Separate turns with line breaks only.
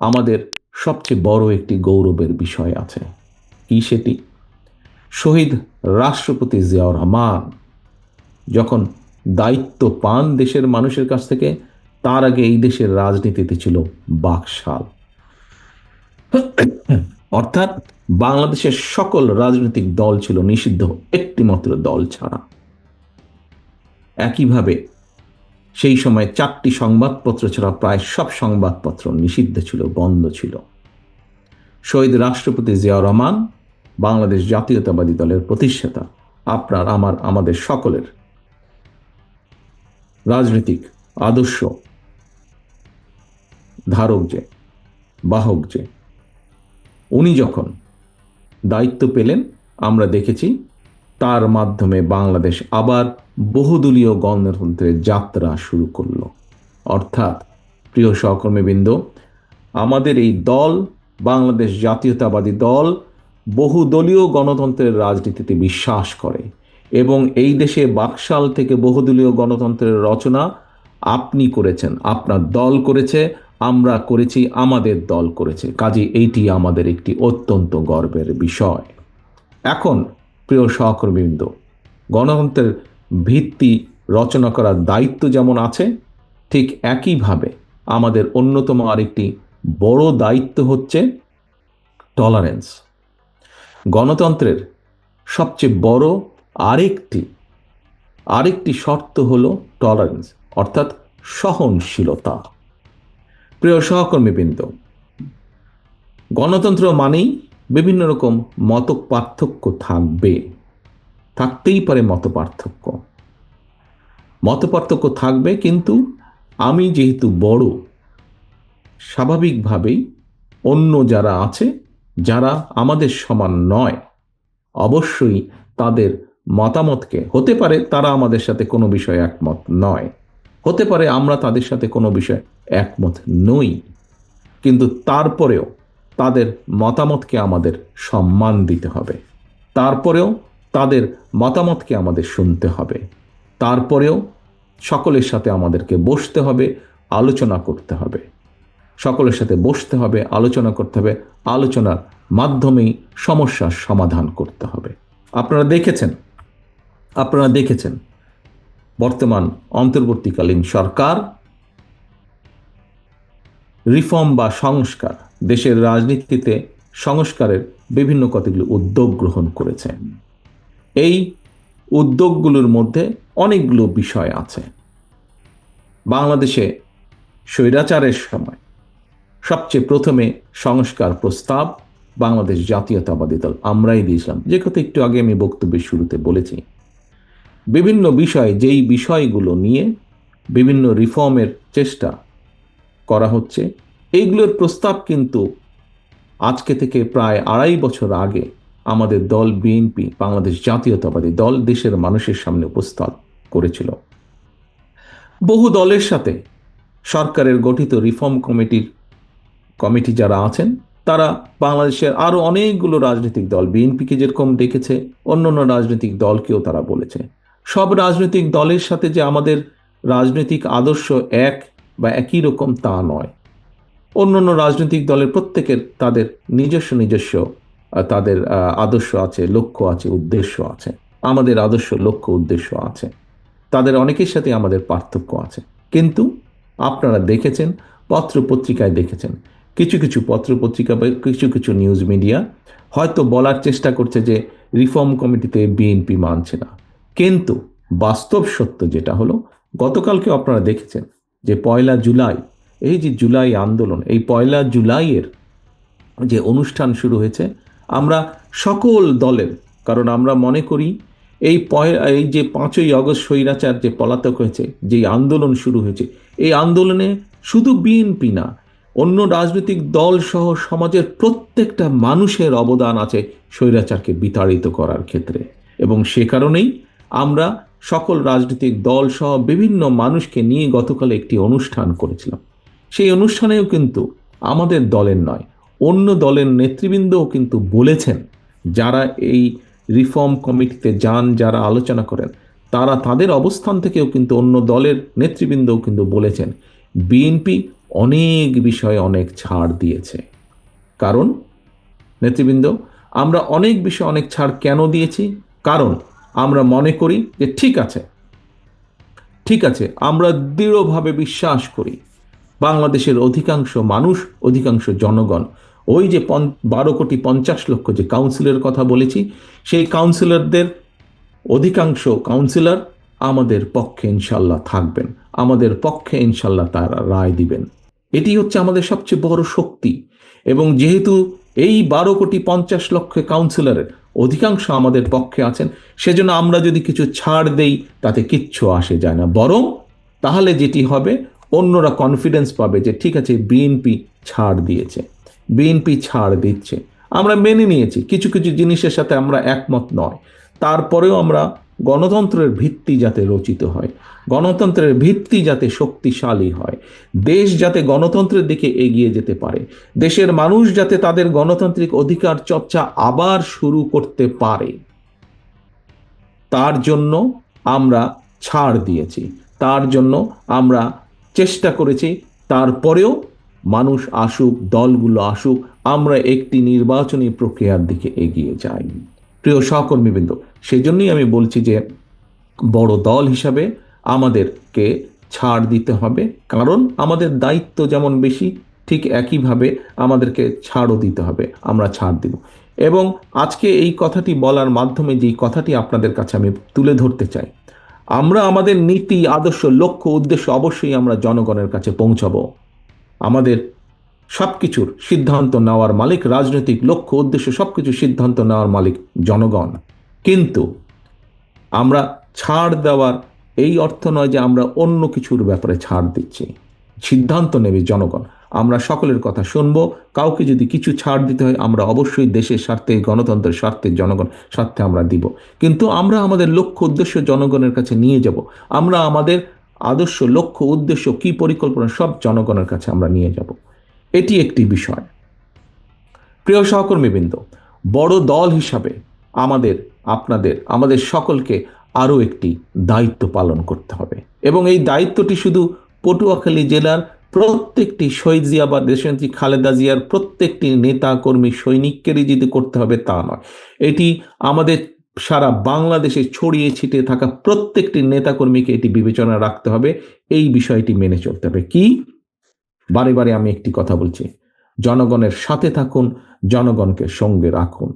আমাদের সবচেয়ে বড় একটি গৌরবের বিষয় আছে। কি সেটি? শহীদ রাষ্ট্রপতি জিয়াউর রহমান যখন দায়িত্ব পান দেশের মানুষের কাছ থেকে, তার আগে এই দেশের রাজনীতিতে ছিল বাকশাল। অর্থাৎ বাংলাদেশের সকল রাজনৈতিক দল ছিল নিষিদ্ধ, একটিমাত্র দল ছাড়া। একইভাবে সেই সময় 4টি সংবাদপত্র ছাড়া প্রায় সব সংবাদপত্র নিষিদ্ধ ছিল, বন্ধ ছিল। শহীদ রাষ্ট্রপতি জিয়াউর রহমান বাংলাদেশ জাতীয়তাবাদী দলের প্রতিষ্ঠাতা, আপনার আমার আমাদের সকলের রাজনৈতিক আদর্শ ধারক যে, বাহক যে, উনি যখন দায়িত্ব পেলেন, আমরা দেখেছি তার মাধ্যমে বাংলাদেশ আবার বহুদলীয় গণতন্ত্রের যাত্রা শুরু করলো। অর্থাৎ প্রিয় সহকর্মীবৃন্দ, আমাদের এই দল, বাংলাদেশ জাতীয়তাবাদী দল, বহুদলীয় গণতন্ত্রের রাজনীতিতে বিশ্বাস করে এবং এই দেশে বাকশাল থেকে বহুদলীয় গণতন্ত্রের রচনা আপনি করেছেন, আপনার দল করেছে, আমরা করেছি, আমাদের দল করেছে। কাজে এইটি আমাদের একটি অত্যন্ত গর্বের বিষয়। এখন প্রিয় সহকর্মীবৃন্দ, গণতন্ত্রের ভিত্তি রচনা করার দায়িত্ব যেমন আছে, ঠিক একইভাবে আমাদের অন্যতম আরেকটি বড় দায়িত্ব হচ্ছে টলারেন্স। গণতন্ত্রের সবচেয়ে বড় আরেকটি শর্ত হলো টলারেন্স, অর্থাৎ সহনশীলতা। প্রিয় সহকর্মীবৃন্দ, গণতন্ত্র মানেই বিভিন্ন রকম মত পার্থক্য থাকতেই পারে। মত পার্থক্য থাকবে, কিন্তু আমি যেহেতু বড়, স্বাভাবিকভাবেই অন্য যারা আছে, যারা আমাদের সমান নয়, অবশ্যই তাদের মতামতকে, হতে পারে তারা আমাদের সাথে কোনো বিষয়ে একমত নয়, হতে পারে আমরা তাদের সাথে কোনো বিষয়ে একমত নই, কিন্তু তারপরেও তাদের মতামতকে আমাদের সম্মান দিতে হবে, তারপরেও তাদের মতামতকে আমাদের শুনতে হবে, তারপরেও সকলের সাথে আমাদেরকে বসতে হবে, আলোচনা করতে হবে, সকলের সাথে বসতে হবে, আলোচনা করতে হবে, আলোচনার মাধ্যমেই সমস্যার সমাধান করতে হবে। আপনারা দেখেছেন বর্তমান অন্তর্বর্তীকালীন সরকার রিফর্ম বা সংস্কার, দেশের রাজনীতিতে সংস্কারের বিভিন্ন কতগুলো উদ্যোগ গ্রহণ করেছে। এই উদ্যোগগুলোর মধ্যে অনেকগুলো বিষয় আছে। বাংলাদেশে স্বৈরাচারের সময় সবচেয়ে প্রথমে সংস্কার প্রস্তাব বাংলাদেশ জাতীয়তাবাদী দল আমরাই দিয়েছিলাম, যে কথা একটু আগে আমি বক্তব্যের শুরুতে বলেছি। বিভিন্ন বিষয়, যেই বিষয়গুলো নিয়ে বিভিন্ন রিফর্মের চেষ্টা করা হচ্ছে, এইগুলোর প্রস্তাব কিন্তু আজকে থেকে প্রায় 2.5 বছর আগে আমাদের দল বিএনপি, বাংলাদেশ জাতীয়তাবাদী দল, দেশের মানুষের সামনে উপস্থাপ করেছিল। বহু দলের সাথে সরকারের গঠিত রিফর্ম কমিটি যারা আছেন, তারা বাংলাদেশের আরো অনেকগুলো রাজনৈতিক দল, বিএনপিকে যেরকম ডেকেছে, অন্যান্য রাজনৈতিক দলকেও তারা বলেছে। সব রাজনৈতিক দলের সাথে যে আমাদের রাজনৈতিক আদর্শ এক বা একই রকম তা নয়। অন্যান্য রাজনৈতিক দলের প্রত্যেকের তাদের নিজস্ব তাদের আদর্শ আছে, লক্ষ্য আছে, উদ্দেশ্য আছে। আমাদের আদর্শ, লক্ষ্য, উদ্দেশ্য আছে, তাদের অনেকের সাথে আমাদের পার্থক্য আছে। কিন্তু আপনারা দেখেছেন, পত্র পত্রিকায় দেখেছেন, কিছু পত্রপত্রিকা বা কিছু নিউজ মিডিয়া হয়তো বলার চেষ্টা করছে যে রিফর্ম কমিটিতে বিএনপি মানছে না। কিন্তু বাস্তব সত্য যেটা হলো, গতকালকে আপনারা দেখেছেন যে 1 জুলাই, এই যে জুলাই আন্দোলন, এই 1 জুলাইয়ের যে অনুষ্ঠান শুরু হয়েছে, আমরা সকল দলের, কারণ আমরা মনে করি এই যে 5ই আগস্ট স্বৈরাচার যে পলাতক হয়েছে, যে আন্দোলন শুরু হয়েছে, এই আন্দোলনে শুধু বিএনপি না, অন্য রাজনৈতিক দল সহ সমাজের প্রত্যেকটা মানুষের অবদান আছে স্বৈরাচারকে বিতাড়িত করার ক্ষেত্রে। এবং সে কারণেই আমরা সকল রাজনৈতিক দল সহ বিভিন্ন মানুষকে নিয়ে গতকাল একটি অনুষ্ঠান করেছিলাম। সেই অনুষ্ঠানেও কিন্তু আমাদের দলের নয়, অন্য দলের নেতৃবৃন্দও কিন্তু বলেছেন, যারা এই রিফর্ম কমিটিতে যান, যারা আলোচনা করেন, তারা তাদের অবস্থান থেকেও কিন্তু অন্য দলের নেতৃবৃন্দও কিন্তু বলেছেন বিএনপি অনেক বিষয়ে অনেক ছাড় দিয়েছে। কারণ নেতৃবৃন্দ, আমরা অনেক বিষয়ে অনেক ছাড় কেন দিয়েছি? কারণ আমরা মনে করি যে ঠিক আছে, ঠিক আছে, আমরা দৃঢ়ভাবে বিশ্বাস করি বাংলাদেশের অধিকাংশ মানুষ, অধিকাংশ জনগণ, ওই যে 12,50,00,000 যে কাউন্সিলরের কথা বলেছি, সেই কাউন্সিলরদের অধিকাংশ কাউন্সিলর আমাদের পক্ষে ইনশাল্লাহ থাকবেন, আমাদের পক্ষে ইনশাল্লাহ তারা রায় দিবেন। এটি হচ্ছে আমাদের সবচেয়ে বড় শক্তি। এবং যেহেতু এই 12,50,00,000 কাউন্সিলরের অধিকাংশ আমাদের পক্ষে আছেন, সেজন্য আমরা যদি কিছু ছাড় দেই তাতে কিচ্ছু আসে যায় না। বরং তাহলে যেটি হবে, অন্যরা কনফিডেন্স পাবে যে ঠিক আছে, বিএনপি ছাড় দিয়েছে, বিএনপি ছাড় দিচ্ছে। আমরা মেনে নিয়েছি, কিছু কিছু জিনিসের সাথে আমরা একমত নয়, তারপরেও আমরা গণতন্ত্রের ভিত্তি যাতে রচিত হয়, গণতন্ত্রের ভিত্তি যাতে শক্তিশালী হয়, দেশ যাতে গণতন্ত্রের দিকে এগিয়ে যেতে পারে, দেশের মানুষ যাতে তাদের গণতান্ত্রিক অধিকার চর্চা আবার শুরু করতে পারে, তার জন্য আমরা ছাড় দিয়েছি, তার জন্য আমরা চেষ্টা করেছি। তারপরেও মানুষ আসুক, দলগুলো আসুক, আমরা একটি নির্বাচনী প্রক্রিয়ার দিকে এগিয়ে যাই। প্রিয় সহকর্মীবৃন্দ, সেই জন্যই আমি বলছি যে বড় দল হিসাবে আমাদেরকে ছাড় দিতে হবে, কারণ আমাদের দায়িত্ব যেমন বেশি, ঠিক একইভাবে আমাদেরকে ছাড়ও দিতে হবে। আমরা ছাড় দিব। এবং আজকে এই কথাটি বলার মাধ্যমে যেই কথাটি আপনাদের কাছে আমি তুলে ধরতে চাই, আমরা আমাদের নীতি, আদর্শ, লক্ষ্য, উদ্দেশ্য অবশ্যই আমরা জনগণের কাছে পৌঁছাবো। আমাদের সবকিছুর সিদ্ধান্ত নেওয়ার মালিক, রাজনৈতিক লক্ষ্য উদ্দেশ্য সবকিছু সিদ্ধান্ত নেওয়ার মালিক জনগণ। কিন্তু আমরা ছাড় দেওয়ার এই অর্থ নয় যে আমরা অন্য কিছুর ব্যাপারে ছাড় দিচ্ছি। সিদ্ধান্ত নেবে জনগণ। আমরা সকলের কথা শুনবো। কাউকে যদি কিছু ছাড় দিতে হয়, আমরা অবশ্যই দেশের স্বার্থে, গণতন্ত্রের স্বার্থে, জনগণ স্বার্থে আমরা দিব। কিন্তু আমরা আমাদের লক্ষ্য উদ্দেশ্য জনগণের কাছে নিয়ে যাব। আমরা আমাদের আদর্শ, লক্ষ্য, উদ্দেশ্য, কি পরিকল্পনা, সব জনগণের কাছে আমরা নিয়ে যাব। এটি একটি বিষয়। প্রিয় সহকর্মীবৃন্দ, বড় দল হিসাবে আমাদের, আপনাদের, আমাদের সকলকে আরও একটি দায়িত্ব পালন করতে হবে। এবং এই দায়িত্বটি শুধু পটুয়াখালী জেলার প্রত্যেকটি শহীদ জিয়া বা দেশনেত্রী খালেদা জিয়ার প্রত্যেকটি নেতা কর্মী সৈনিককেরই যদি করতে হবে তা নয়, এটি আমাদের সারা বাংলাদেশে ছড়িয়ে ছিটিয়ে থাকা প্রত্যেকটি নেতাকর্মীকে এটি বিবেচনা রাখতে হবে। এই বিষয়টি মেনে চলতে হবে। কি? বারে বারে আমি একটি কথা বলছি, জনগণের সাথে থাকুন, জনগণকে সঙ্গে রাখুন।